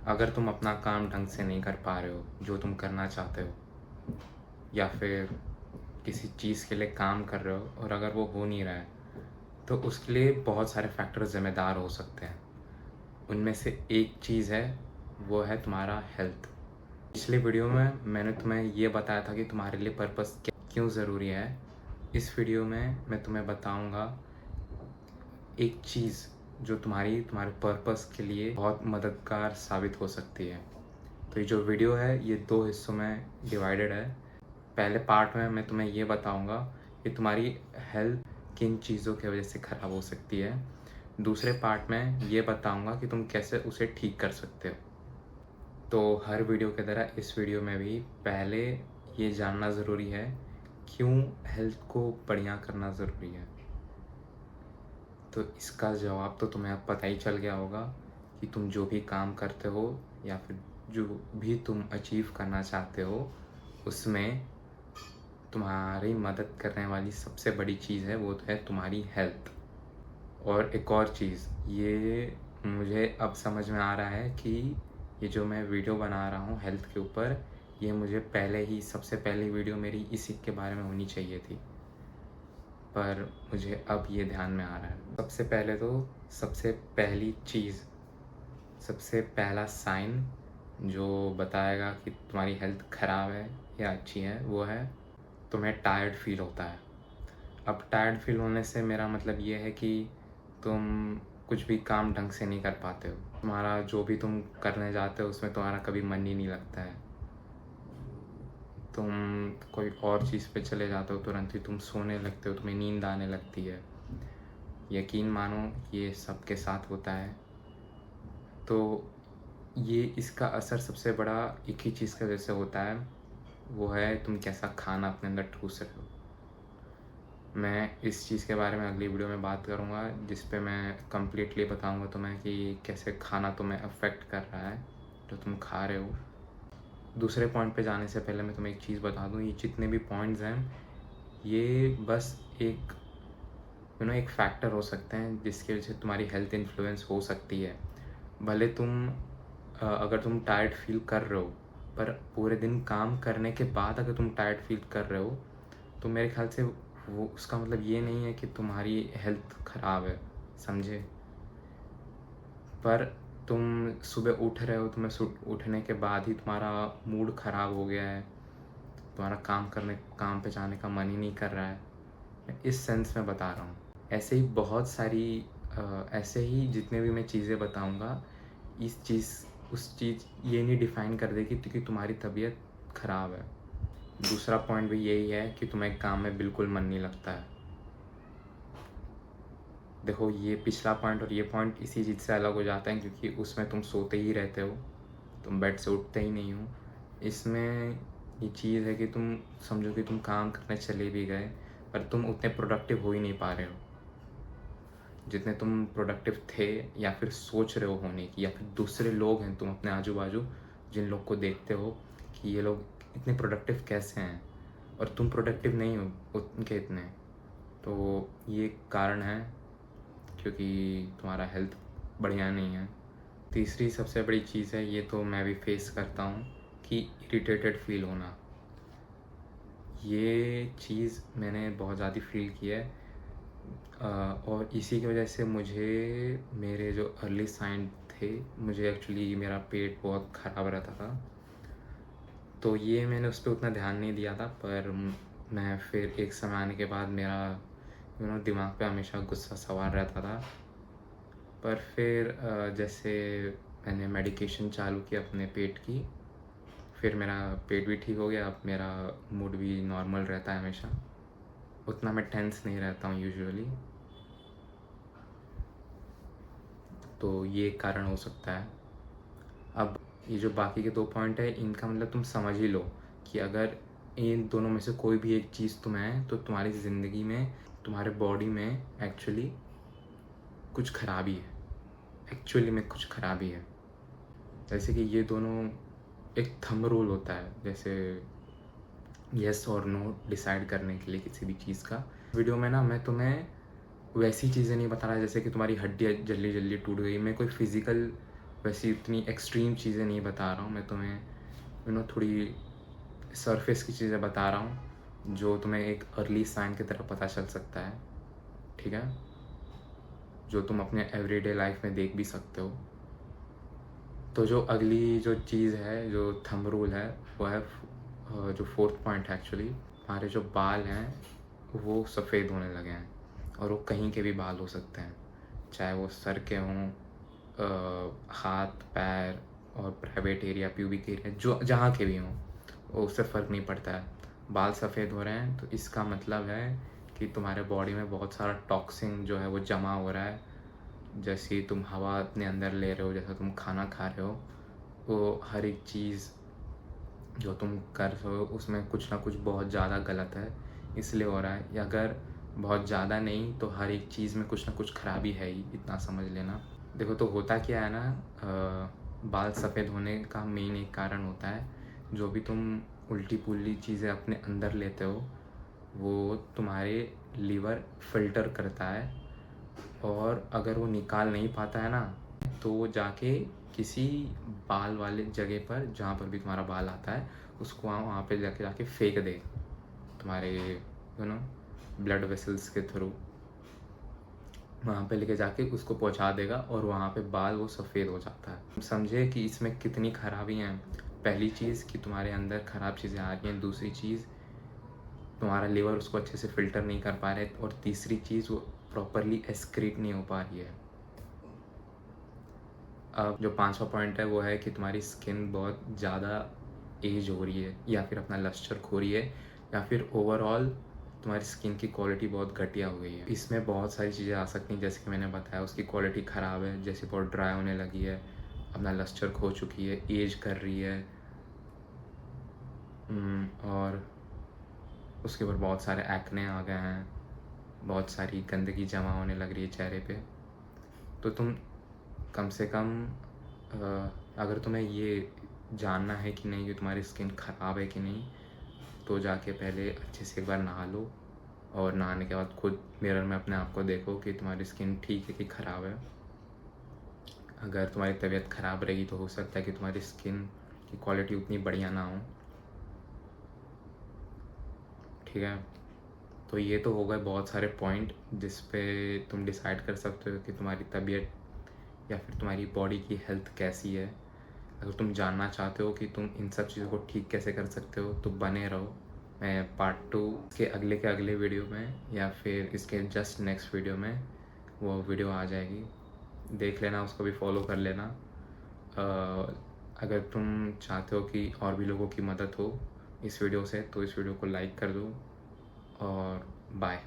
अगर तुम अपना काम ढंग से नहीं कर पा रहे हो जो तुम करना चाहते हो, या फिर किसी चीज़ के लिए काम कर रहे हो और अगर वो हो नहीं रहा है, तो उसके लिए बहुत सारे फैक्टर ज़िम्मेदार हो सकते हैं। उनमें से एक चीज़ है, वो है तुम्हारा हेल्थ। पिछले वीडियो में मैंने तुम्हें ये बताया था कि तुम्हारे लिए पर्पस क्यों ज़रूरी है। इस वीडियो में मैं तुम्हें बताऊंगा एक चीज़ जो तुम्हारे पर्पस के लिए बहुत मददगार साबित हो सकती है। तो ये जो वीडियो है ये 2 हिस्सों में डिवाइडेड है। पहले पार्ट में मैं तुम्हें ये बताऊंगा कि तुम्हारी हेल्थ किन चीज़ों की वजह से ख़राब हो सकती है। दूसरे पार्ट में ये बताऊंगा कि तुम कैसे उसे ठीक कर सकते हो। तो हर वीडियो की तरह इस वीडियो में भी पहले ये जानना ज़रूरी है क्यों हेल्थ को बढ़िया करना ज़रूरी है। तो इसका जवाब तो तुम्हें अब पता ही चल गया होगा कि तुम जो भी काम करते हो या फिर जो भी तुम अचीव करना चाहते हो, उसमें तुम्हारी मदद करने वाली सबसे बड़ी चीज़ है वो तो है तुम्हारी हेल्थ। और एक और चीज़, ये मुझे अब समझ में आ रहा है कि ये जो मैं वीडियो बना रहा हूँ हेल्थ के ऊपर, ये मुझे सबसे पहली वीडियो मेरी इसी के बारे में होनी चाहिए थी, पर मुझे अब ये ध्यान में आ रहा है। सबसे पहले तो सबसे पहली चीज़, सबसे पहला साइन जो बताएगा कि तुम्हारी हेल्थ ख़राब है या अच्छी है, वो है तुम्हें टायर्ड फील होता है। अब टायर्ड फील होने से मेरा मतलब ये है कि तुम कुछ भी काम ढंग से नहीं कर पाते हो। तुम्हारा जो भी तुम करने जाते हो उसमें तुम्हारा कभी मन ही नहीं लगता है। तुम कोई और चीज़ पे चले जाते हो, तुरंत ही तुम सोने लगते हो, तुम्हें नींद आने लगती है। यकीन मानो ये सबके साथ होता है। तो ये इसका असर सबसे बड़ा एक ही चीज़ की वजह से होता है, वो है तुम कैसा खाना अपने अंदर ठूस रहे हो। मैं इस चीज़ के बारे में अगली वीडियो में बात करूँगा, जिस पे मैं कम्प्लीटली बताऊँगा तुम्हें कि कैसे खाना तुम्हें अफेक्ट कर रहा है जो तुम खा रहे हो। दूसरे पॉइंट पे जाने से पहले मैं तुम्हें एक चीज़ बता दूँ, ये जितने भी पॉइंट्स हैं ये बस एक फैक्टर हो सकते हैं जिसकी वजह से तुम्हारी हेल्थ इन्फ्लुएंस हो सकती है। भले अगर तुम टायर्ड फील कर रहे हो, पर पूरे दिन काम करने के बाद अगर तुम टायर्ड फील कर रहे हो, तो मेरे ख्याल से वो उसका मतलब ये नहीं है कि तुम्हारी हेल्थ ख़राब है, समझे। पर तुम सुबह उठ रहे हो, तुम्हें उठने के बाद ही तुम्हारा मूड ख़राब हो गया है, तुम्हारा काम पे जाने का मन ही नहीं कर रहा है, मैं इस सेंस में बता रहा हूँ। ऐसे ही बहुत सारी ऐसे ही जितने भी मैं चीज़ें बताऊँगा, इस चीज़ उस चीज़ ये नहीं डिफ़ाइन कर देगी कि तुम्हारी तबीयत ख़राब है। दूसरा पॉइंट भी यही है कि तुम्हें काम में बिल्कुल मन नहीं लगता है। देखो, ये पिछला पॉइंट और ये पॉइंट इसी चीज़ से अलग हो जाता है क्योंकि उसमें तुम सोते ही रहते हो, तुम बेड से उठते ही नहीं हो। इसमें ये चीज़ है कि तुम समझो कि तुम काम करने चले भी गए, पर तुम उतने प्रोडक्टिव हो ही नहीं पा रहे हो जितने तुम प्रोडक्टिव थे, या फिर सोच रहे हो होने की, या फिर दूसरे लोग हैं तुम अपने आजू बाजू जिन लोग को देखते हो कि ये लोग इतने प्रोडक्टिव कैसे हैं और तुम प्रोडक्टिव नहीं हो उनके इतने। तो ये कारण है क्योंकि तुम्हारा हेल्थ बढ़िया नहीं है। तीसरी सबसे बड़ी चीज़ है, ये तो मैं भी फेस करता हूँ, कि इरिटेटेड फील होना। ये चीज़ मैंने बहुत ज़्यादा फील की है, और इसी की वजह से मेरे जो अर्ली साइन थे, मुझे एक्चुअली मेरा पेट बहुत ख़राब रहता था। तो ये मैंने उस पर उतना ध्यान नहीं दिया था, पर मैं फिर एक समय आने के बाद मेरा दिमाग पे हमेशा गुस्सा सवार रहता था। पर फिर जैसे मैंने मेडिकेशन चालू की अपने पेट की, फिर मेरा पेट भी ठीक हो गया। अब मेरा मूड भी नॉर्मल रहता है हमेशा, उतना मैं टेंस नहीं रहता हूँ यूजुअली। तो ये एक कारण हो सकता है। अब ये जो बाकी के 2 पॉइंट है, इनका मतलब तुम समझ ही लो कि अगर इन दोनों में से कोई भी एक चीज़ तुम्हें है, तो तुम्हारी ज़िंदगी में, तुम्हारे बॉडी में एक्चुअली कुछ खराबी है, एक्चुअली में कुछ खराबी है। जैसे कि ये दोनों एक थंब रूल होता है, जैसे येस और नो डिसाइड करने के लिए किसी भी चीज़ का। वीडियो में ना मैं तुम्हें वैसी चीज़ें नहीं बता रहा जैसे कि तुम्हारी हड्डियाँ जल्दी जल्दी टूट गई। मैं कोई फिज़िकल वैसी इतनी एक्सट्रीम चीज़ें नहीं बता रहा हूँ मैं तुम्हें, थोड़ी सरफेस की चीज़ें बता रहा हूँ जो तुम्हें एक अर्ली साइन की तरह पता चल सकता है, ठीक है, जो तुम अपने एवरीडे लाइफ में देख भी सकते हो। तो जो अगली जो चीज़ है, जो थंब रूल है, वो है जो फोर्थ पॉइंट है एक्चुअली, हमारे जो बाल हैं वो सफ़ेद होने लगे हैं, और वो कहीं के भी बाल हो सकते हैं, चाहे वो सर के हों, हाथ पैर और प्राइवेट एरिया प्यूबिक एरिया, जो जहाँ के भी हों, वो उससे फ़र्क नहीं पड़ता है। बाल सफ़ेद हो रहे हैं तो इसका मतलब है कि तुम्हारे बॉडी में बहुत सारा टॉक्सिन जो है वो जमा हो रहा है। जैसे तुम हवा अपने अंदर ले रहे हो, जैसा तुम खाना खा रहे हो, वो हर एक चीज़ जो तुम कर रहे हो उसमें कुछ ना कुछ बहुत ज़्यादा गलत है, इसलिए हो रहा है। या अगर बहुत ज़्यादा नहीं तो हर एक चीज़ में कुछ ना कुछ खराबी है ही, इतना समझ लेना। देखो तो होता क्या है ना, बाल सफ़ेद होने का मेन एक कारण होता है, जो भी तुम उल्टी पुल्ली चीज़ें अपने अंदर लेते हो वो तुम्हारे लीवर फ़िल्टर करता है, और अगर वो निकाल नहीं पाता है ना तो वो जाके किसी बाल वाले जगह पर, जहाँ पर भी तुम्हारा बाल आता है, उसको वहाँ पे जाके फेंक दे तुम्हारे ब्लड वेसल्स के थ्रू, वहाँ पे लेके जाके उसको पहुँचा देगा, और वहाँ पे बाल वो सफ़ेद हो जाता है। समझे कि इसमें कितनी खराबी हैं। पहली चीज़ कि तुम्हारे अंदर ख़राब चीज़ें आ रही हैं, दूसरी चीज़ तुम्हारा लीवर उसको अच्छे से फ़िल्टर नहीं कर पा रहे, और तीसरी चीज़ वो प्रॉपरली एक्सक्रीट नहीं हो पा रही है। अब जो पाँचवा पॉइंट है वो है कि तुम्हारी स्किन बहुत ज़्यादा एज हो रही है, या फिर अपना लस्टर खो रही है, या फिर ओवरऑल तुम्हारी स्किन की क्वालिटी बहुत घटिया हो गई है। इसमें बहुत सारी चीज़ें आ सकती हैं, जैसे कि मैंने बताया उसकी क्वालिटी ख़राब है, जैसे बहुत ड्राई होने लगी है, अपना लस्टर खो चुकी है, एज कर रही है, और उसके ऊपर बहुत सारे एक्ने आ गए हैं, बहुत सारी गंदगी जमा होने लग रही है चेहरे पे। तो तुम कम से कम अगर तुम्हें ये जानना है कि नहीं कि तुम्हारी स्किन ख़राब है कि नहीं, तो जाके पहले अच्छे से एक बार नहा लो, और नहाने के बाद खुद मिरर में अपने आप को देखो कि तुम्हारी स्किन ठीक है कि ख़राब है। अगर तुम्हारी तबीयत ख़राब रहेगी तो हो सकता है कि तुम्हारी स्किन की क्वालिटी उतनी बढ़िया ना हो, ठीक है। तो ये तो हो गए बहुत सारे पॉइंट जिस पे तुम डिसाइड कर सकते हो कि तुम्हारी तबीयत या फिर तुम्हारी बॉडी की हेल्थ कैसी है। अगर तुम जानना चाहते हो कि तुम इन सब चीज़ों को ठीक कैसे कर सकते हो तो बने रहो। मैं पार्ट 2 के अगले वीडियो में, या फिर इसके जस्ट नेक्स्ट वीडियो में वो वीडियो आ जाएगी, देख लेना, उसको भी फॉलो कर लेना। अगर तुम चाहते हो कि और भी लोगों की मदद हो इस वीडियो से, तो इस वीडियो को लाइक कर दो, और बाय।